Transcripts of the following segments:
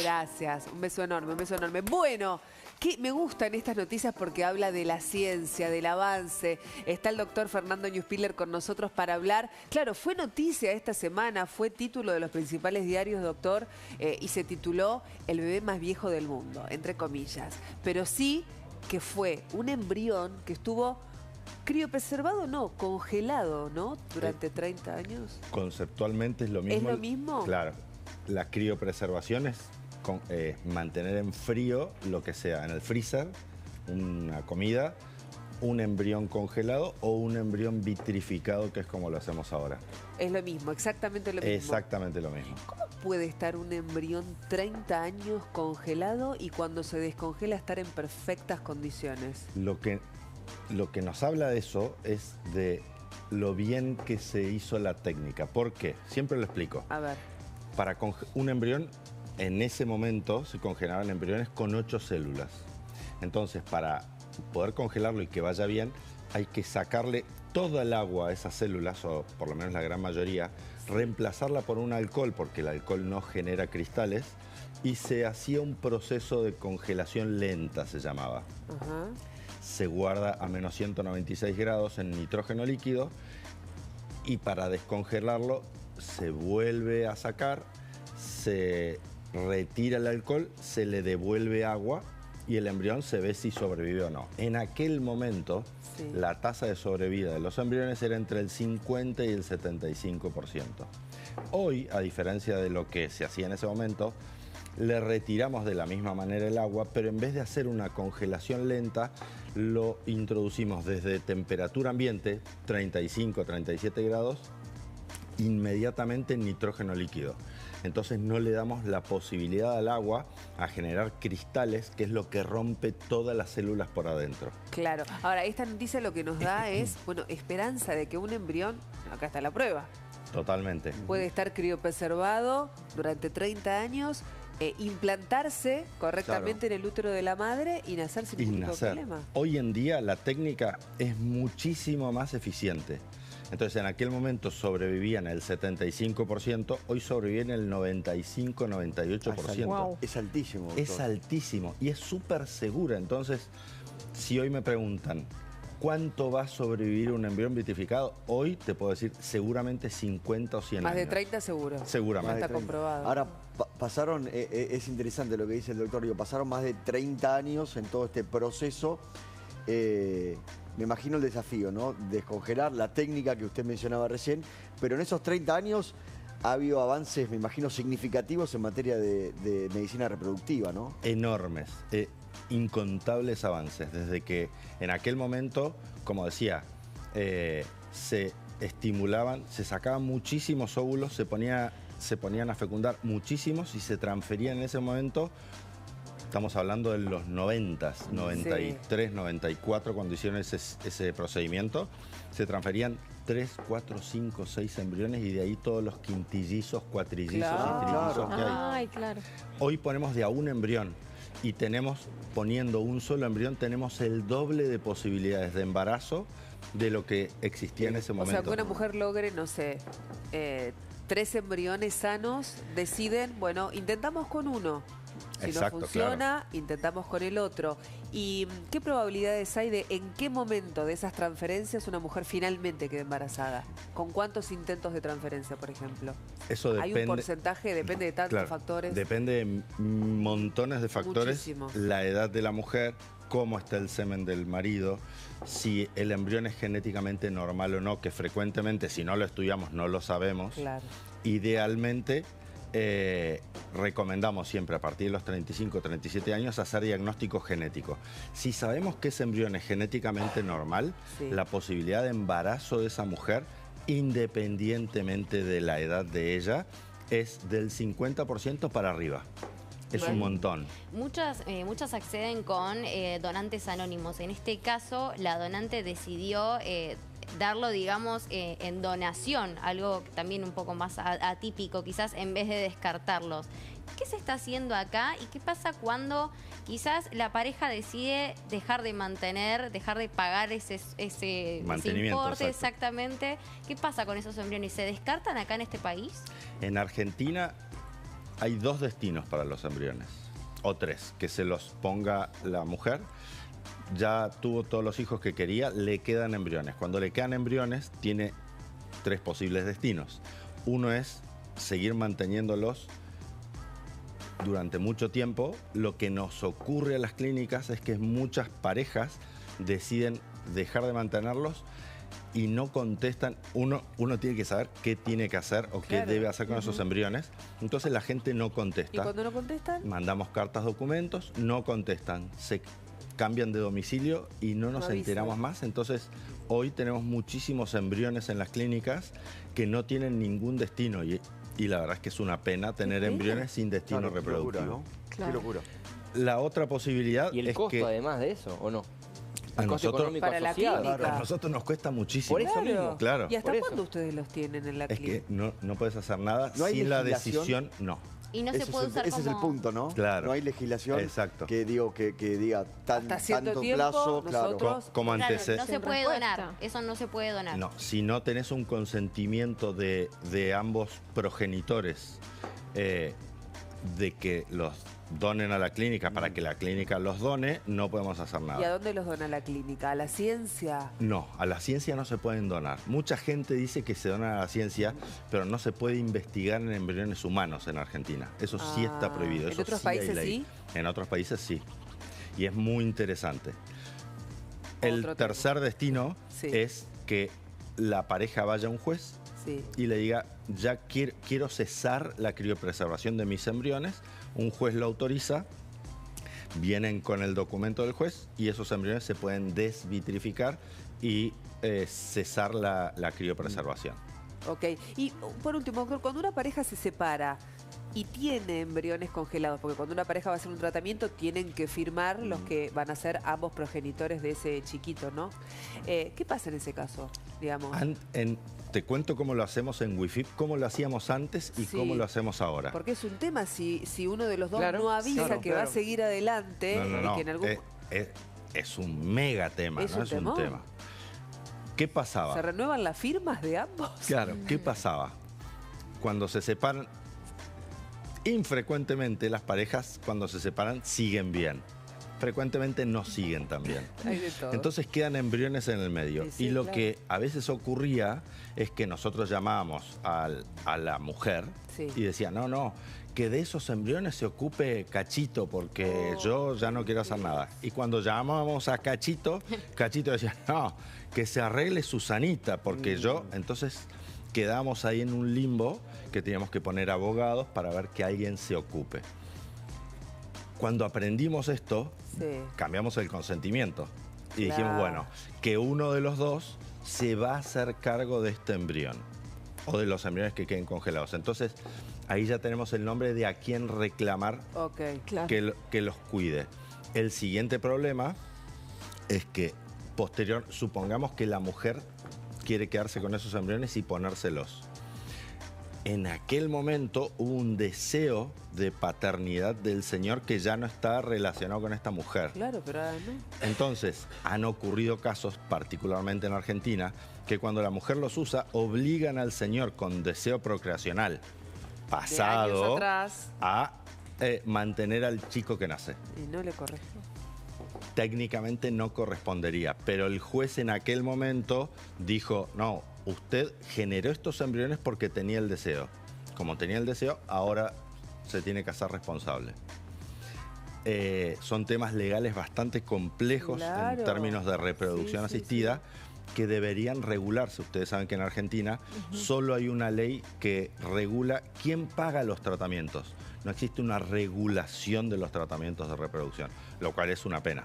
Gracias, un beso enorme, un beso enorme. Bueno, me gustan estas noticias porque habla de la ciencia, del avance. Está el doctor Fernando Newspiller con nosotros para hablar. Claro, fue noticia esta semana, fue título de los principales diarios, doctor, y se tituló El bebé más viejo del mundo, entre comillas. Pero sí que fue un embrión que estuvo criopreservado, no, congelado, ¿no? Durante 30 años. Conceptualmente es lo mismo. ¿Es lo mismo? Claro. La criopreservación es mantener en frío lo que sea, en el freezer, una comida, un embrión congelado o un embrión vitrificado, que es como lo hacemos ahora. Es lo mismo, exactamente lo mismo. Exactamente lo mismo. ¿Cómo puede estar un embrión 30 años congelado y cuando se descongela estar en perfectas condiciones? Lo que nos habla de eso es de lo bien que se hizo la técnica. ¿Por qué? Siempre lo explico. A ver. Para un embrión, en ese momento se congelaban embriones con 8 células. Entonces, para poder congelarlo y que vaya bien, hay que sacarle toda el agua a esas células, o por lo menos la gran mayoría, reemplazarla por un alcohol, porque el alcohol no genera cristales, y se hacía un proceso de congelación lenta, se llamaba. Se guarda a menos 196 grados en nitrógeno líquido, y para descongelarlo se vuelve a sacar, se retira el alcohol, se le devuelve agua y el embrión se ve si sobrevive o no. En aquel momento, sí, la tasa de sobrevida de los embriones era entre el 50 y el 75%. Hoy, a diferencia de lo que se hacía en ese momento, le retiramos de la misma manera el agua, pero en vez de hacer una congelación lenta, lo introducimos desde temperatura ambiente, 35, 37 grados, inmediatamente en nitrógeno líquido. Entonces no le damos la posibilidad al agua a generar cristales, que es lo que rompe todas las células por adentro. Claro. Ahora, esta noticia lo que nos da es, bueno, esperanza de que un embrión, acá está la prueba. Totalmente. Puede estar criopreservado durante 30 años, implantarse correctamente, claro, en el útero de la madre y nacer sin ningún problema. Hoy en día la técnica es muchísimo más eficiente. Entonces, en aquel momento sobrevivían el 75%, hoy sobreviven el 95-98%. Wow. Es altísimo, doctor. Es altísimo y es súper segura. Entonces, si hoy me preguntan, ¿cuánto va a sobrevivir un embrión vitrificado? Hoy te puedo decir seguramente 50 o 100 años. Más de 30 seguro. Seguramente. Está comprobado. Ahora, pasaron, es interesante lo que dice el doctor, pasaron más de 30 años en todo este proceso. Me imagino el desafío, ¿no? Descongelar la técnica que usted mencionaba recién, pero en esos 30 años ha habido avances, me imagino, significativos en materia de medicina reproductiva, ¿no? Enormes, incontables avances, desde que en aquel momento, como decía, se estimulaban, se sacaban muchísimos óvulos, se ponían a fecundar muchísimos y se transferían en ese momento. Estamos hablando de los 90s, 93, sí, 94, cuando hicieron ese procedimiento. Se transferían 3, 4, 5, 6 embriones y de ahí todos los quintillizos, cuatrillizos, claro, y trillizos que hay. Ay, claro. Hoy ponemos de a un embrión y poniendo un solo embrión, tenemos el doble de posibilidades de embarazo de lo que existía en ese momento. O sea, que una mujer logre, no sé, 3 embriones sanos, deciden, bueno, intentamos con uno. Si exacto, no funciona, claro, intentamos con el otro. ¿Y qué probabilidades hay de en qué momento de esas transferencias una mujer finalmente quede embarazada? ¿Con cuántos intentos de transferencia, por ejemplo? Eso depende. ¿Hay un porcentaje? ¿Depende de tantos factores? Depende de montones de factores. Muchísimo. La edad de la mujer, cómo está el semen del marido, si el embrión es genéticamente normal o no, que frecuentemente, si no lo estudiamos, no lo sabemos. Claro. Idealmente, recomendamos siempre a partir de los 35 o 37 años hacer diagnóstico genético. Si sabemos que ese embrión es genéticamente normal, sí, la posibilidad de embarazo de esa mujer, independientemente de la edad de ella, es del 50% para arriba. Es un montón. Muchas acceden con donantes anónimos. En este caso, la donante decidió darlo, digamos, en donación, algo también un poco más atípico, quizás, en vez de descartarlos. ¿Qué se está haciendo acá y qué pasa cuando quizás la pareja decide dejar de mantener, dejar de pagar ese importe? Exactamente. ¿Qué pasa con esos embriones? ¿Se descartan acá en este país? En Argentina hay 2 destinos para los embriones, o 3, que se los ponga la mujer. Ya tuvo todos los hijos que quería, le quedan embriones. Cuando le quedan embriones, tiene 3 posibles destinos. Uno es seguir manteniéndolos durante mucho tiempo. Lo que nos ocurre a las clínicas es que muchas parejas deciden dejar de mantenerlos y no contestan. Uno tiene que saber qué tiene que hacer o qué debe hacer con esos embriones. Entonces la gente no contesta. ¿Y cuando no contestan? Mandamos cartas, documentos, no contestan. Se cambian de domicilio y no nos enteramos más. Entonces hoy tenemos muchísimos embriones en las clínicas que no tienen ningún destino y la verdad es que es una pena tener embriones sin destino reproductivo. Locura, ¿no? Claro. Qué locura. La otra posibilidad ¿Y el es costo que además de eso, o no? a El costo nosotros, económico para la asociado. clínica. a nosotros nos cuesta muchísimo. Por eso mismo. Claro. ¿Y hasta por eso. cuándo ustedes los tienen en la Es clínica? que no puedes hacer nada ¿No hay sin la legislación? decisión, no. Y no se puede usar ese como... es el punto, ¿no? Claro. No hay legislación Exacto. que diga Hasta cierto tanto tiempo, plazo, claro. nosotros- Como Claro, antecedente. no se Sin puede respuesta. donar. Eso no se puede donar. No, si no tenés un consentimiento de ambos progenitores de que los donen a la clínica para que la clínica los done, no podemos hacer ¿Y a nada. dónde los dona la clínica? ¿A la ciencia? No, a la ciencia no se pueden donar. Mucha gente dice que se dona a la ciencia, pero no se puede investigar en embriones humanos en Argentina. Eso sí está Ah, prohibido. ¿en Eso otros sí hay países ley. sí? En otros países sí. Y es muy interesante. El Otro tema. tercer destino Sí. es que la pareja vaya a un juez Sí. y le diga, ya quiero cesar la criopreservación de mis embriones. Un juez lo autoriza, vienen con el documento del juez y esos embriones se pueden desvitrificar y cesar la criopreservación. Ok. Y por último, doctor, cuando una pareja se separa y tiene embriones congelados, porque cuando una pareja va a hacer un tratamiento tienen que firmar los que van a ser ambos progenitores de ese chiquito, ¿no? ¿Qué pasa en ese caso, digamos? Te cuento cómo lo hacemos en Wi-Fi, cómo lo hacíamos antes y Sí. cómo lo hacemos ahora. Porque es un tema, si uno de los dos Claro, no avisa claro, que va a claro. seguir adelante, No, que en algún... es un mega tema, Es no un es un temón. tema. ¿Qué pasaba? ¿Se renuevan las firmas de ambos? Claro, ¿qué pasaba? Cuando se separan, infrecuentemente las parejas cuando se separan siguen bien. Frecuentemente no siguen tan bien. Hay de todo. Entonces quedan embriones en el medio. Sí, sí, y lo claro. que a veces ocurría es que nosotros llamábamos a la mujer Sí. y decía, no, que de esos embriones se ocupe Cachito porque Oh, yo ya no quiero hacer nada. Y cuando llamábamos a Cachito, Cachito decía, no, que se arregle Susanita porque yo... Entonces quedamos ahí en un limbo que teníamos que poner abogados para ver que alguien se ocupe. Cuando aprendimos esto, Sí. cambiamos el consentimiento y dijimos, Claro. bueno, que uno de los dos se va a hacer cargo de este embrión o de los embriones que queden congelados. Entonces, ahí ya tenemos el nombre de a quién reclamar Ok. Claro. que los cuide. El siguiente problema es que supongamos que la mujer quiere quedarse con esos embriones y ponérselos. En aquel momento hubo un deseo de paternidad del señor que ya no está relacionado con esta mujer. Claro, pero ahora no. Entonces, han ocurrido casos, particularmente en Argentina, que cuando la mujer los usa, obligan al señor con deseo procreacional De años pasado atrás, a mantener al chico que nace. y no le corresponde. Técnicamente no correspondería, pero el juez en aquel momento dijo, no, usted generó estos embriones porque tenía el deseo. Como tenía el deseo, ahora se tiene que hacer responsable. Son temas legales bastante complejos Claro. en términos de reproducción Sí, sí, asistida que deberían regularse. Ustedes saben que en Argentina solo hay una ley que regula quién paga los tratamientos. No existe una regulación de los tratamientos de reproducción, lo cual es una pena.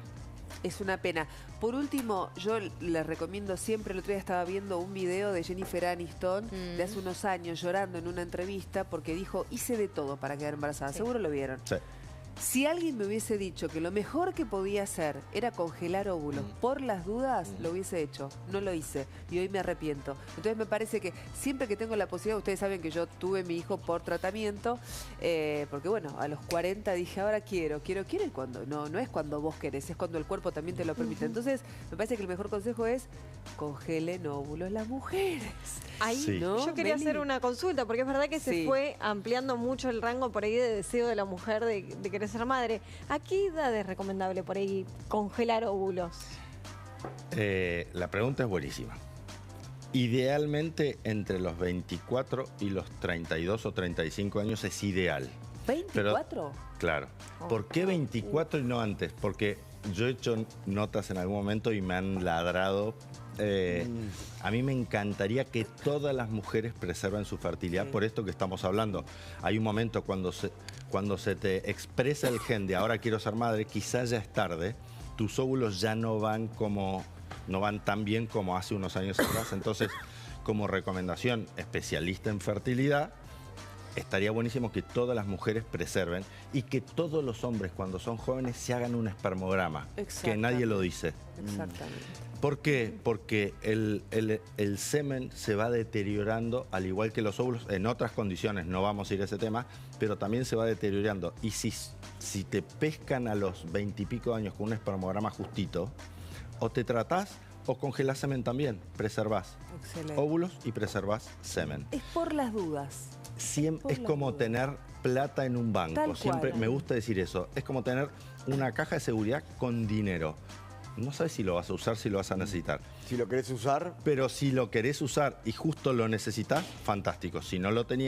Es una pena. Por último, yo les recomiendo siempre, el otro día estaba viendo un video de Jennifer Aniston de hace unos años llorando en una entrevista porque dijo, hice de todo para quedar embarazada. Sí. Seguro lo vieron. Sí. Si alguien me hubiese dicho que lo mejor que podía hacer era congelar óvulos por las dudas, lo hubiese hecho. No lo hice y hoy me arrepiento. Entonces me parece que siempre que tengo la posibilidad, ustedes saben que yo tuve mi hijo por tratamiento, porque bueno, a los 40 dije, ahora quiero y cuando no es cuando vos querés, es cuando el cuerpo también te lo permite. Entonces me parece que el mejor consejo es congelen óvulos las mujeres. Ahí Sí. ¿no, yo quería Meli? hacer una consulta, porque es verdad que se Sí. fue ampliando mucho el rango por ahí de deseo de la mujer de querer ser madre. ¿A qué edad es recomendable por ahí congelar óvulos? La pregunta es buenísima. Idealmente entre los 24 y los 32 o 35 años es ideal. ¿24? Claro. ¿Por qué 24 y no antes? Porque yo he hecho notas en algún momento y me han ladrado. A mí me encantaría que todas las mujeres preserven su fertilidad por esto que estamos hablando. Hay un momento cuando se te expresa el gen de ahora quiero ser madre, quizás ya es tarde, tus óvulos ya no van tan bien como hace unos años atrás. Entonces, como recomendación especialista en fertilidad, estaría buenísimo que todas las mujeres preserven y que todos los hombres cuando son jóvenes se hagan un espermograma, que nadie lo dice. Exactamente. ¿Por qué? Porque el semen se va deteriorando, al igual que los óvulos, en otras condiciones, no vamos a ir a ese tema, pero también se va deteriorando. Y si te pescan a los 20 y pico años con un espermograma justito, o te tratás o congelás semen también, preservás Excelente. óvulos y preservás semen. Es por las dudas. Siempre es Por como las dudas. tener plata en un banco. Tal Siempre cual. me gusta decir eso. Es como tener una caja de seguridad con dinero. No sabes si lo vas a usar, si lo vas a necesitar. Si lo querés usar, Pero si lo querés usar y justo lo necesitas, fantástico. Si no lo tenías,